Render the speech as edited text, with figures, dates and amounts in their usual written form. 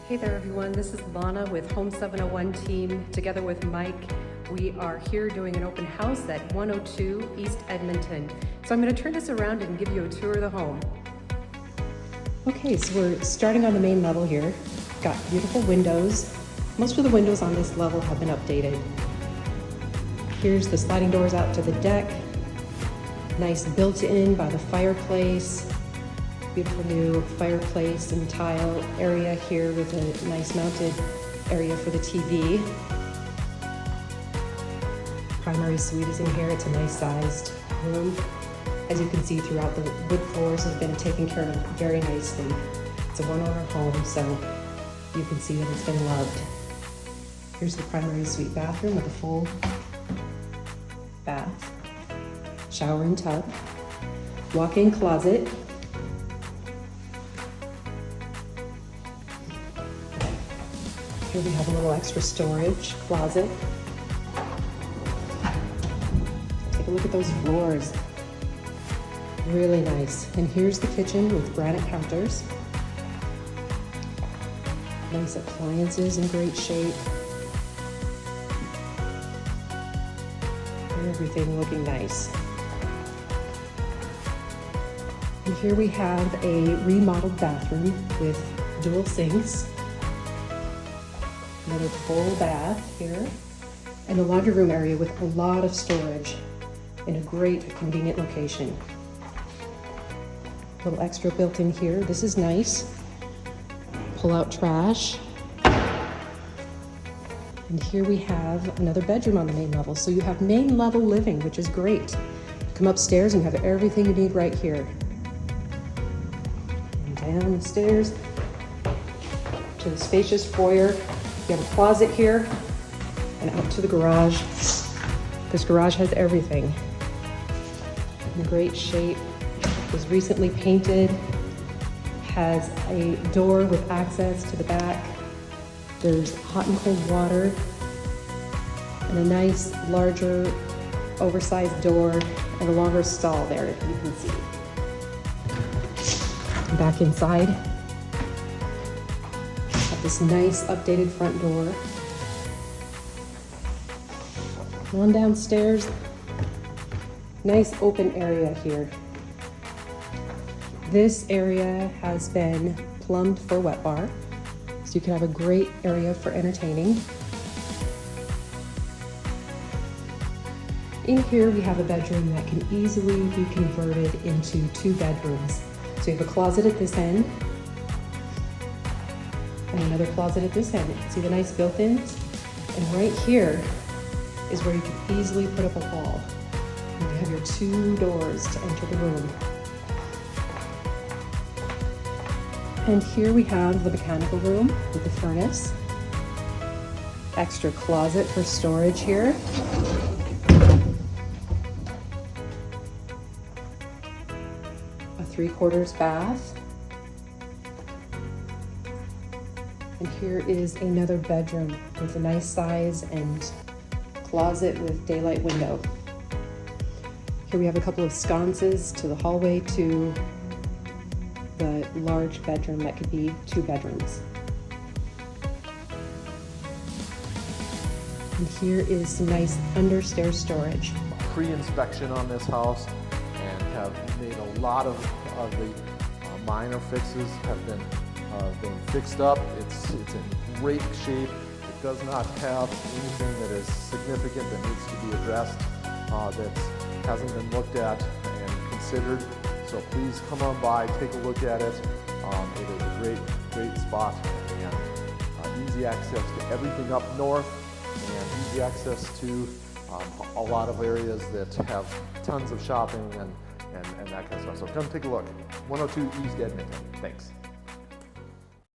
Hey there everyone, this is Lana with Home 701 team. Together with Mike, we are here doing an open house at 102 East Edmonton. So I'm going to turn this around and give you a tour of the home. Okay, so we're starting on the main level here. Got beautiful windows. Most of the windows on this level have been updated. Here's the sliding doors out to the deck. Nice built-in by the fireplace. Beautiful new fireplace and tile area here with a nice mounted area for the TV. Primary suite is in here. It's a nice sized room. As you can see throughout, the wood floors have been taken care of very nicely. It's a one-owner home, so you can see that it's been loved. Here's the primary suite bathroom with a full bath, shower and tub, walk-in closet. Here we have a little extra storage closet. Take a look at those floors. Really nice. And here's the kitchen with granite counters. Nice appliances in great shape. And everything looking nice. And here we have a remodeled bathroom with dual sinks. Another full bath here, and a laundry room area with a lot of storage in a great convenient location. A little extra built in here. This is nice. Pull out trash. And here we have another bedroom on the main level. So you have main level living, which is great. Come upstairs and you have everything you need right here. And down the stairs to the spacious foyer. You have a closet here and out to the garage. This garage has everything. In great shape. Was recently painted. Has a door with access to the back. There's hot and cold water and a nice larger oversized door and a longer stall there, if you can see. Back inside. This nice updated front door. On downstairs, nice open area here. This area has been plumbed for wet bar, so you can have a great area for entertaining. In here we have a bedroom that can easily be converted into 2 bedrooms. So you have a closet at this end, and another closet at this end. You can see the nice built-ins. And right here is where you can easily put up a wall. And you have your 2 doors to enter the room. And here we have the mechanical room with the furnace. Extra closet for storage here. A 3/4 bath. And here is another bedroom with a nice size and closet with daylight window. Here we have a couple of sconces to the hallway to the large bedroom that could be 2 bedrooms. And here is some nice understairs storage. Pre-inspection on this house and have made a lot of the minor fixes have been fixed up. It's in great shape. It does not have anything that is significant that needs to be addressed, that hasn't been looked at and considered. So please come on by, take a look at it. It is a great spot, and easy access to everything up north, and easy access to a lot of areas that have tons of shopping and that kind of stuff. So come take a look. 102 East Edmonton. Thanks.